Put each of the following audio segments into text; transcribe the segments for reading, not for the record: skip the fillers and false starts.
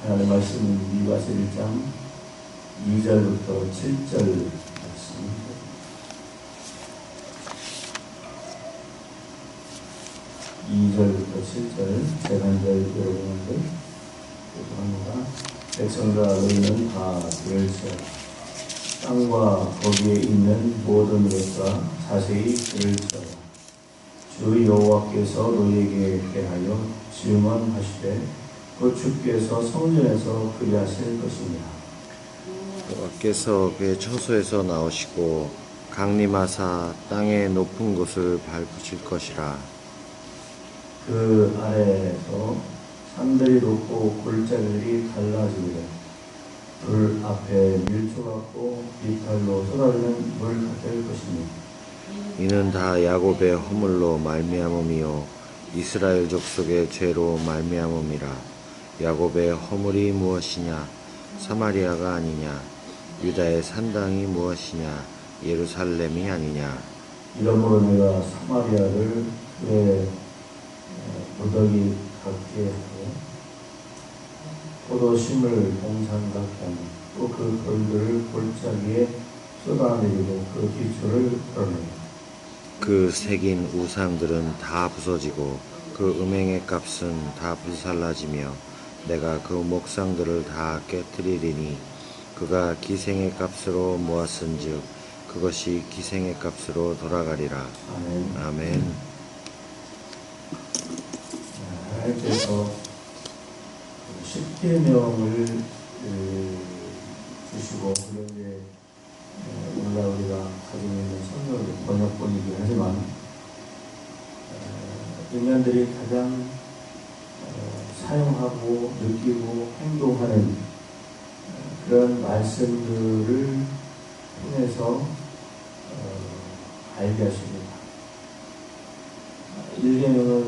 하나님의 말씀은 미가서 1장 2절부터 7절 말씀입니다. 2절부터 7절 제가 한 절 여러분한테 기도합니다. 백성들아 너희는 다 들을지어다. 땅과 거기에 있는 모든 것과 자세히 들을지어다. 주 여호와께서 너희에게 대하여 증언하시되 그 주께서 성전에서 그리하실 것이니라. 여호와께서 그의 처소에서 나오시고 강림하사 땅의 높은 곳을 밟으실 것이라. 그 아래에서 산들이 높고 골짜기들이 갈라지리라. 불 앞에 밀초 같고 비탈로 쏟아지는 물 같을 것이니 이는 다 야곱의 허물로 말미암음이요 이스라엘 족속의 죄로 말미암음이라. 야곱의 허물이 무엇이냐? 사마리아가 아니냐? 유다의 산당이 무엇이냐? 예루살렘이 아니냐? 이러므로 내가 사마리아를 그의 무더기 같게 하고 포도심을 동산 같게 하며 또 그 돌들을 골짜기에 쏟아내리고 그 기초를 드러내고 그 새긴 우상들은 다 부서지고 그 음행의 값은 다 불살라지며 내가 그 목상들을 다 깨뜨리리니 그가 기생의 값으로 모았은즉 그것이 기생의 값으로 돌아가리라. 아멘. 아멘. 하나님께서 십계명을 주시고 그런데 오늘날 우리가 가지고 있는 성경 번역본이긴 하지만 인간들이 가장 사용하고 느끼고 행동하는 그런 말씀들을 통해서 알게 하십니다. 1계명은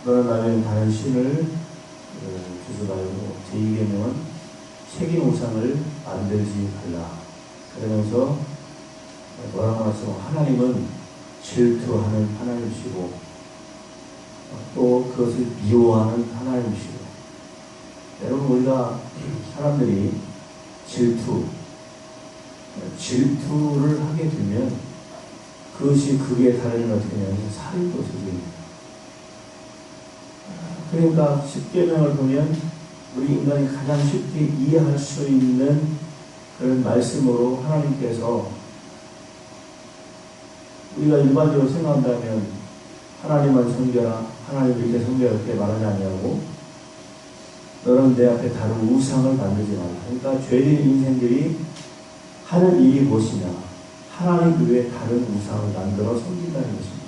너는 나에게 다른 신을 주지 말고, 제2계명은 새긴 우상을 만들지 말라. 그러면서 뭐라고 말씀하면 하나님은 질투하는 하나님이시고 또 그것을 미워하는 하나님이시고, 여러분 우리가 사람들이 질투를 하게 되면 그것이 극에 달하면 어떻게 되냐면 살인도 저지릅니다. 그러니까 십계명을 보면 우리 인간이 가장 쉽게 이해할 수 있는 그런 말씀으로 하나님께서, 우리가 일반적으로 생각한다면 하나님을 섬겨라, 하나님을 이렇게 섬겨라 이렇게 말하지 않냐고, 너는 내 앞에 다른 우상을 만들지 말라. 그러니까 죄인 인생들이 하는 일이 무엇이냐, 하나님 외에 다른 우상을 만들어 섬긴다는 것입니다.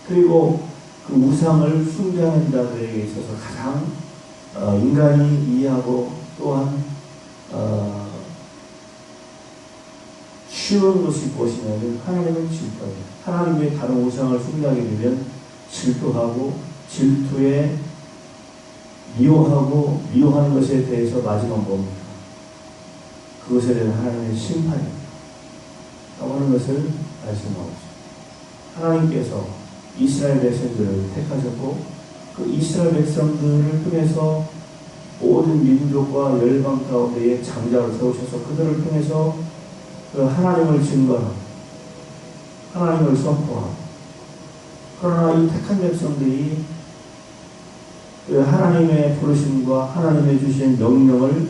그리고 그 우상을 숭배하는 자들에게 있어서 가장 인간이 이해하고 또한 쉬운 것이 무엇이냐면 하나님을 질투하고, 하나님 외에 다른 우상을 숭배하게 되면 질투하고, 질투에 미워하고, 미워하는 것에 대해서 마지막 뭡니까? 그것에 대한 하나님의 심판입니다. 하는 것을 말씀하고 있습니다. 하나님께서 이스라엘 백성들을 택하셨고 그 이스라엘 백성들을 통해서 모든 민족과 열방 가운데에 장자를 세우셔서 그들을 통해서 그 하나님을 증거하고 하나님을 선포하고, 그러나 이 택한 백성들이 그 하나님의 부르심과 하나님의 주신 명령을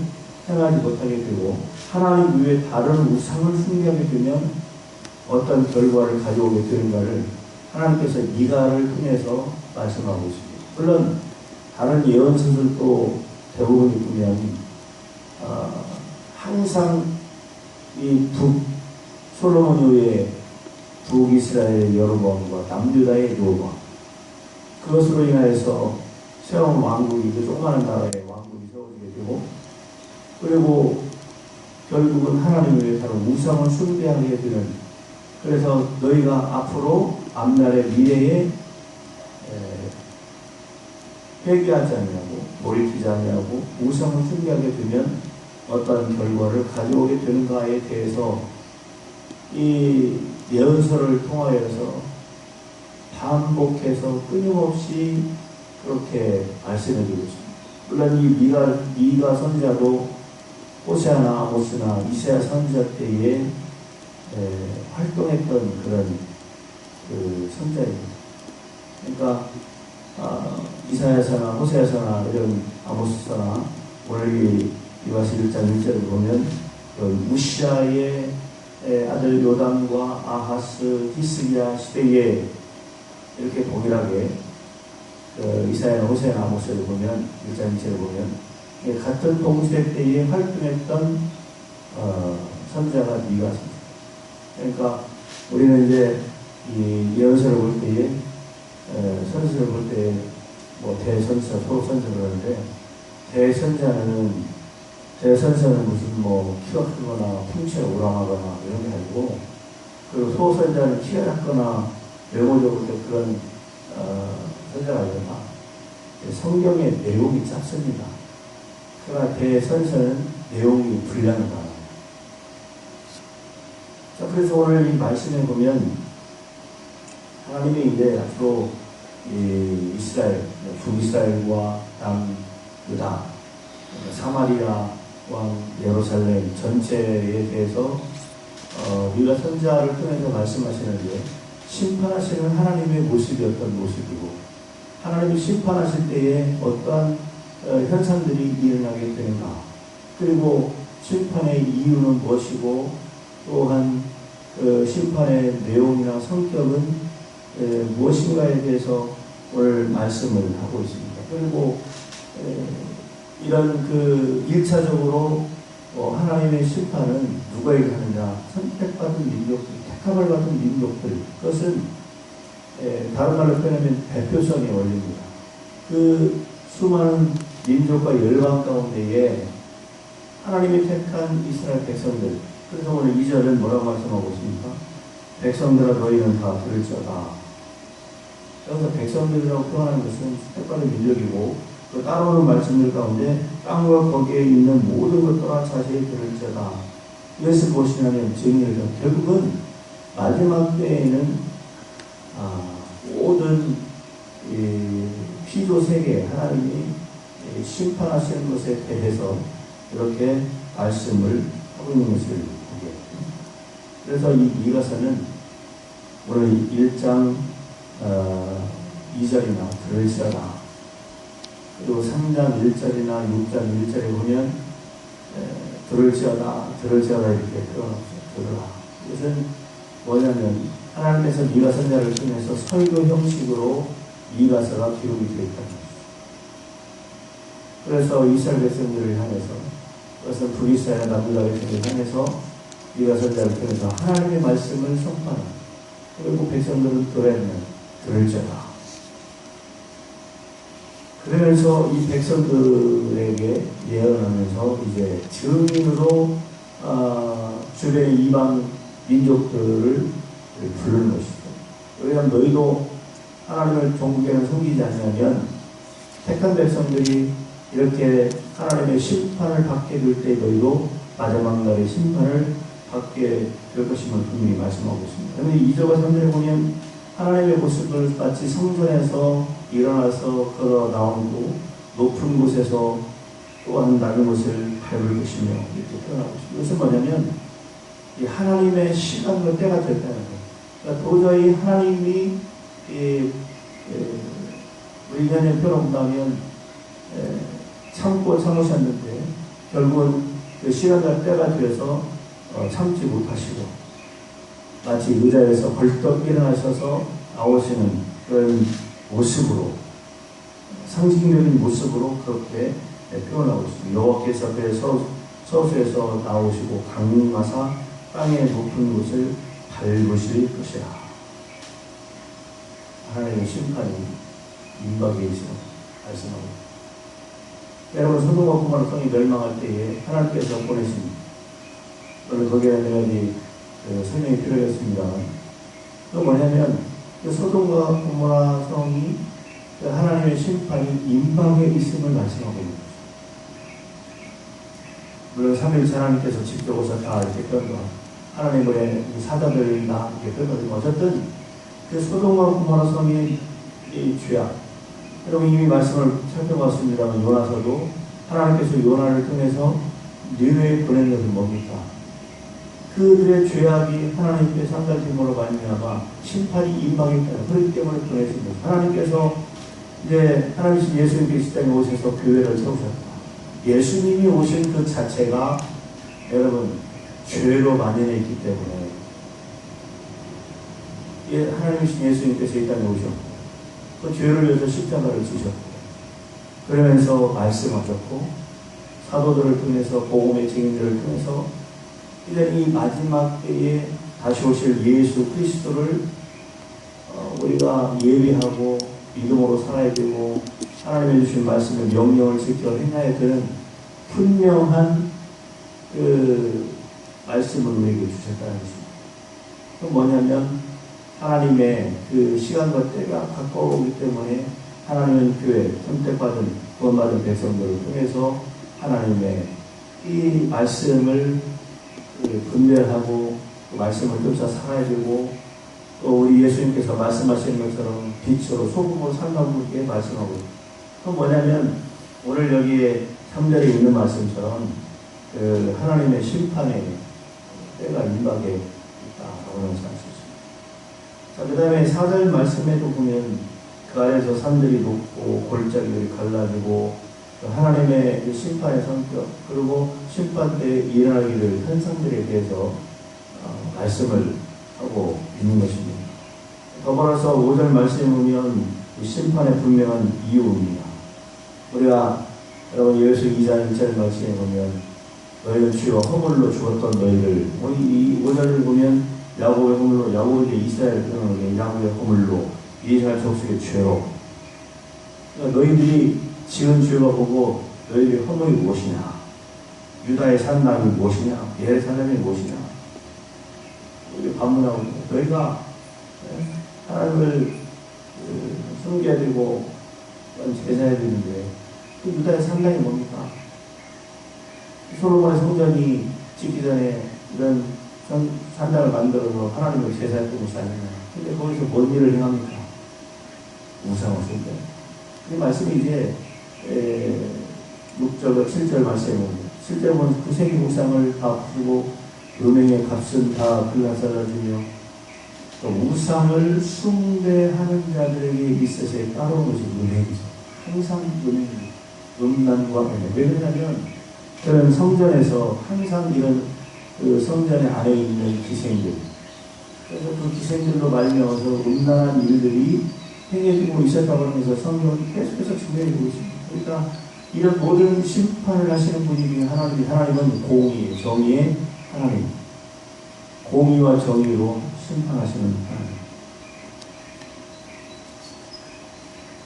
행하지 못하게 되고 하나님 외에 다른 우상을 숭배하게 되면 어떤 결과를 가져오게 되는가를 하나님께서 미가를 통해서 말씀하고 있습니다. 물론 다른 예언서들도 대부분이 보면 항상 이 솔로몬 이후에 북이스라엘 여로보암과 남유다의 여로보암, 그것으로 인하여서 세운 왕국이, 그 조그마한 나라의 왕국이 세워지게 되고, 그리고 결국은 하나님 외에 다른 우상을 숭배하게 되는, 그래서 너희가 앞으로 앞날의 미래에 회개하지 않냐고, 돌이키지 않냐고 우상을 숭배하게 되면 어떤 결과를 가져오게 되는가에 대해서 이 예언서를 통하여서 반복해서 끊임없이 그렇게 말씀해 주고 있습니다. 물론 이 미가 선지자도 호세아나 아모스나 이사야 선지자 때에 활동했던 그런 그 선지자입니다. 그러니까 이사야서나 호세아서나 이런 아모스서나 오늘 이와서 1장 1절을 보면 그 우시아의 아들 요담과 아하스 히스기야 시대에 이렇게 동일하게 이사야나 호세아나 아모스를 보면 1장 2절을 보면 같은 동시대 때에 활동했던 선지자가 미가 선지자. 그러니까 우리는 이제 이 예언서를 볼 때에 선지서를 볼 때 뭐 대선지자, 소선지자를 하는데 대선지자는 무슨 뭐 키가 크거나 풍채가 우람하거나 이런 게 아니고, 그리고 소선지자는 키가 작거나 외모적으로 그런 선지자가 아니라 성경의 내용이 짧습니다. 그러나 대선지자는 내용이 불량하다. 자, 그래서 오늘 이 말씀에 보면 하나님이 이제 앞으로 이스라엘, 북이스라엘과 남유다, 사마리아 왕 예루살렘 전체에 대해서 우리가 선지자를 통해서 말씀하시는데, 심판하시는 하나님의 모습이었던 모습이고, 하나님이 심판하실 때에 어떠한 현상들이 일어나게 되는가, 그리고 심판의 이유는 무엇이고, 또한 심판의 내용이나 성격은 무엇인가에 대해서 오늘 말씀을 하고 있습니다. 그리고 이런 1차적으로 하나님의 심판은 누구에게 하느냐, 선택받은 민족들, 택함을 받은 민족들, 그것은 다른 말로 표현하면 대표성의 원리입니다. 그 수많은 민족과 열방 가운데에 하나님이 택한 이스라엘 백성들, 그래서 오늘 2절은 뭐라고 말씀하고 있습니까? 백성들아 너희는 다 들을지어다. 여기서 백성들이라고 표현하는 것은 택받은 민족이고, 그 따라오는 말씀들 가운데 땅과 거기에 있는 모든 것 떠나 자세히 들을지어다. 이것을 무엇이냐면 증인을, 결국은 마지막 때에는 모든 피조 세계 하나님이 심판하시는 것에 대해서 이렇게 말씀을 하고 있는 것을 보게 됩니다. 그래서 이 미가서는 오늘 1장 2절이나 들을지어다, 그리고 3장 1절이나 6장 1절에 보면 들을지어다 이렇게 표현하죠. 들으라. 이것은 뭐냐면 하나님께서 미가 선지자를 통해서 설교 형식으로 미가서가 기록이 되어 있다는 것이죠. 그래서 이스라엘 백성들을 향해서, 그것은 북이스라엘 남유다 백성들을 향해서 미가 선지자를 통해서 하나님의 말씀을 선포하는, 그리고 백성들은 들을지어다. 그러면서 이 백성들에게 예언하면서 이제 증인으로 주변의 이방 민족들을 부르는 것이죠. 왜냐하면 너희도 하나님을 종국에는 섬기지 않으면 택한 백성들이 이렇게 하나님의 심판을 받게 될 때 너희도 마지막 날의 심판을 받게 될 것임을 분명히 말씀하고 있습니다. 그런데 2절과 3절에 보면 하나님의 모습을 마치 성전에서 일어나서 걸어 나오고 높은 곳에서 또한 낮은 곳을 밟을 것이며 이렇게 표현하고 있습니다. 이것은 뭐냐면 이 하나님의 시간과 때가 됐다는 거예요. 그러니까 도저히 하나님이 우리 현에 표현한다면 참으셨는데 결국은 그 시간과 때가 되어서 참지 못하시고 마치 의자에서 벌떡 일어나셔서 나오시는 그런 모습으로, 상징적인 모습으로 그렇게 표현하고 있습니다. 여호와께서 그의 서수에서 나오시고 강림하사 땅의 높은 곳을 밟으실 것이라. 하나님의 심판이 임박에 있어 말씀하고 있습니다. 여러분, 소돔과 고모라 성이 멸망할 때에 하나님께서 보내신, 오늘 거기에 내가 설명이 필요했습니다. 그 뭐냐면 그 소돔과 고모라 성이 그 하나님의 심판이 임박에 있음을 말씀하고 있는 거죠. 물론 3일째 하나님께서 직접 오셨다 이렇게 표현도 하나님의 사자들이나 이렇게 표현하지만 어쨌든 그 소돔과 고모라 성의 이 죄악, 여러분 이미 말씀을 살펴봤습니다만 요나서도 하나님께서 요나를 통해서 니느웨에 보낸 것은 뭡니까? 그들의 죄악이 하나님께 상달됨으로 말미암아 심판이 임박했다. 그렇기 때문에 보내신 것. 하나님께서 이제 하나님이신 예수님께서 이 땅에 오셔서 교회를 세우셨다. 예수님이 오신 그 자체가 여러분 죄로 만연해 있기 때문에 하나님이신 예수님께서 이 땅에 오셨고 그 죄를 위해서 십자가를 지셨고 그러면서 말씀하셨고 사도들을 통해서 복음의 증인들을 통해서 이제 이 마지막 때에 다시 오실 예수 그리스도를 우리가 예비하고 믿음으로 살아야 되고 하나님의 주신 말씀을 명령을 지켜 행해야 되는 분명한 그 말씀을 우리에게 주셨다는 것입니다. 그건 뭐냐면 하나님의 그 시간과 때가 가까우기 때문에 하나님은 교회, 선택받은, 구원받은 백성들을 통해서 하나님의 이 말씀을 분별하고 그 말씀을 쫓아 살아야 되고 또 우리 예수님께서 말씀하시는 것처럼 빛으로 소금으로 살라고 이렇게 말씀하고 있습니다. 그건 뭐냐면 오늘 여기에 3절에 있는 말씀처럼 그 하나님의 심판의 때가 임박에 있다라고 하는 것을 알 수 있습니다. 자, 그 다음에 4절 말씀에도 보면 그 아래에서 산들이 높고 골짜기들이 갈라지고 하나님의 심판의 성격 그리고 심판 때 일어나게 될 현상들에 대해서 말씀을 하고 있는 것입니다. 더불어서 5절 말씀에 보면 심판의 분명한 이유입니다. 우리가 여러분 예수 2장 1절 말씀에 보면 너희는 주여 허물로 죽었던 너희를 이 5절을 보면 야곱의 허물로 야곱에게 이스라엘 백성에게 야곱의 허물로 이스라엘 족속의 죄로 그러니까 너희들이 지은 죄가 보고 너희들의 허물이 무엇이냐 유다의 산남이 무엇이냐 예의 산남이 무엇이냐 우리 반문하고 너희가 하나님을 섬겨야 되고 제사해야 되는데 그 유다의 산남이 뭡니까? 솔로몬의 성전이 짓기 전에 이런 산당을 만들어서 하나님을 제사했던 것이 아니냐. 근데 거기서 뭔 일을 행합니까? 우상을 숭배. 이 말씀이 이제 6절, 7절 말씀에 보면 7절에 보면 구세기 우상을 다 부수고 음행의 값은 다 글라사라지며 또 우상을 숭배하는 자들에게 있어서의 따라오는 것이 음행이죠. 항상 음행입니다. 음란과 음행. 왜 그러냐면 그런 성전에서 항상 이런 그 성전의 안에 있는 기생들 그래서 그 기생들로 말미암아서 음란한 일들이 행해지고 있었다고 하면서 성경은 계속해서 증명해주고 있습니다. 그러니까 이런 모든 심판을 하시는 분이 하나님은 공의, 정의의 하나님 공의와 정의로 심판하시는 하나님.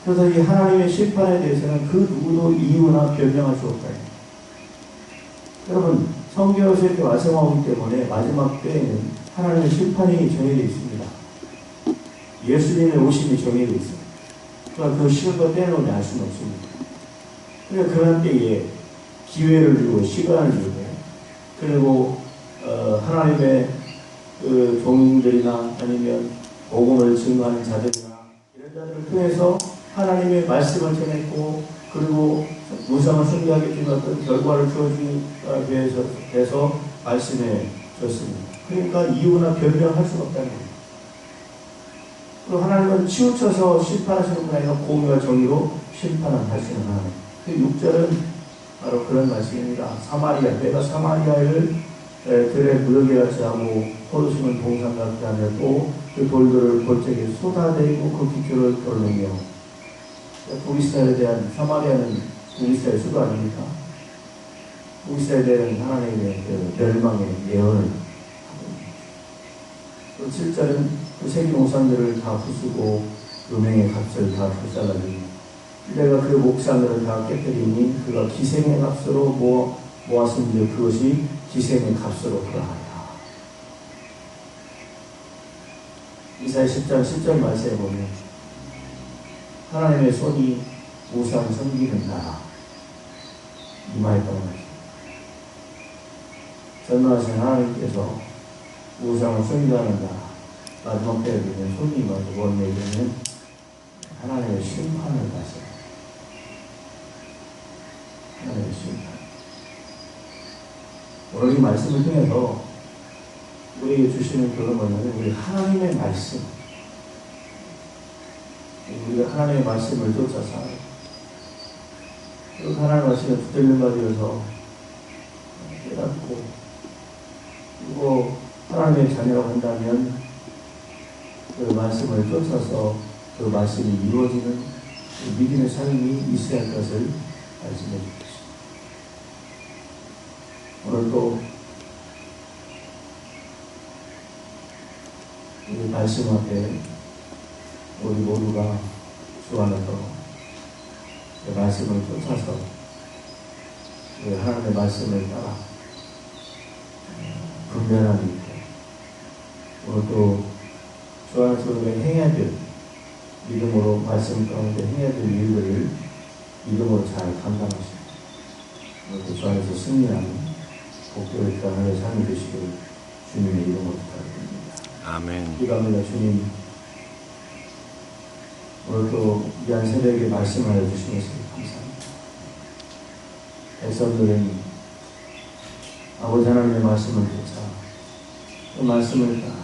그래서 이 하나님의 심판에 대해서는 그 누구도 이유나 변명할 수 없다. 여러분 성경에서 이렇게 말씀하기 때문에 마지막 때에는 하나님의 심판이 정해져 있습니다. 예수님의 오심이 정해져 있습니다. 그러나 그 시간과 때는 우리 알 수는 없습니다. 그러니까 그런 때에 기회를 주고 시간을 주고 그리고 하나님의 그 종들이나 아니면 복음을 증거하는 자들이나 이런 자들을 통해서 하나님의 말씀을 전했고 그리고 우상을 숭배하게 된 어떤 결과를 주어주기 위해서 말씀해 줬습니다. 그러니까 이유나 변명할 수가 없다는 거예요. 그리고 하나님은 치우쳐서 심판하시는 분 아니라 공의와 정의로 심판을 하시는 하나님. 그 6절은 바로 그런 말씀입니다. 사마리아, 내가 사마리아를 들에 무더기 같이 하고 포도심은 동산 같게 하며 또 그 돌들을 골짜기에 쏟아내고 그 기초를 돌르며 북이스라엘에 대한 사마리아는 북이스라엘 수도 아닙니까? 북이스라엘에 대한 하나님의 그 멸망의 예언을 또 7절은 그 세계 목산들을 다 부수고 음행의 값을 다 불살라주고 내가 그 목산들을 다 깨뜨리니 그가 기생의 값으로 모았은즉 그것이 기생의 값으로 그러하리라. 이사야 10장 10절 말씀에 보면 하나님의 손이 우상 섬기는 나라 임하였다고 하십니다. 전능하신 하나님께서 우상을 섬기는 나라 마지막 때에 되면 손이 임하고 뭔 얘기냐면 하나님의 심판을 받아요. 하나님의 심판. 오늘 이 말씀을 통해서 우리에게 주시는 그건 뭐냐면 우리 하나님의 말씀, 우리가 하나님의 말씀을 쫓아 살아요. 그리고 하나님의 말씀에 붙들린 바 되어서 깨닫고, 그리고 하나님의 자녀라고 한다면 그 말씀을 쫓아서 그 말씀이 이루어지는 그 믿음의 삶이 있어야 할 것을 말씀해 주십시오. 오늘도 이 말씀 앞에 우리 모두가 주 안에서 그 말씀을 쫓아서 그 하나님의 말씀을 따라 분별함이 있고, 오늘도 주 안에서 우리가 해야 될 믿음으로 말씀 가운데 해야 될 일들을 믿음으로 잘 감당하시고, 오늘도 주 안에서 승리하는 복되고 하나님의 삶이 되시기를 주님의 이름으로 부탁드립니다. 아멘. 기도합니다. 주님, 오늘도 귀한 새벽에 말씀하여 주신 것을 감사합니다. 백성들은 아버지 하나님의 말씀을 쫓아 그 말씀을 따라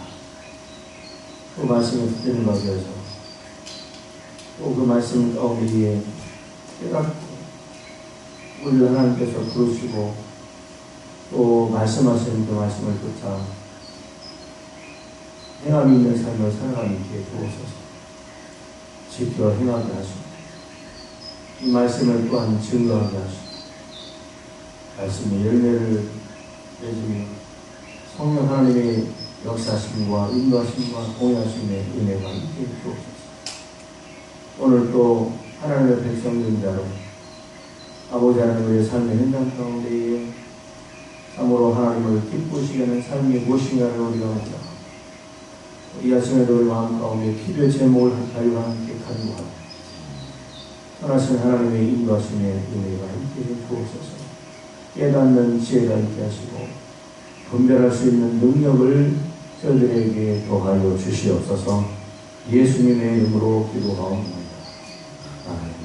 그 말씀에 붙드는 바 되어서 또 그 말씀 가운데에 깨닫고 우리를 하나님께서 부르시고 또 말씀하시는 그 말씀을 쫓아 행함이 있는 삶을 살아가는 게 주옵소서. 지켜 행하게 하시고 이 말씀을 또한 증거하게 하시고 말씀의 열매를 맺으며 성령 하나님의 역사심과 인도하심과 공유하심의 은혜가 있게 주옵소서. 오늘 또 하나님의 백성들자로 아버지 하나님의 삶의 현장 가운데에 참으로 하나님을 기쁘시게 하는 삶이 무엇인가를 우리가 묻자 이 아침에도 우리 마음 가운데 필요의 제목을 자유와 함께 간구하고 선하신 하나님의 인도하심의 은혜가 있게 주옵소서. 깨닫는 지혜가 있게 하시고 분별할 수 있는 능력을 저희들에게 더하여 주시옵소서. 예수님의 이름으로 기도하옵나이다. 아멘.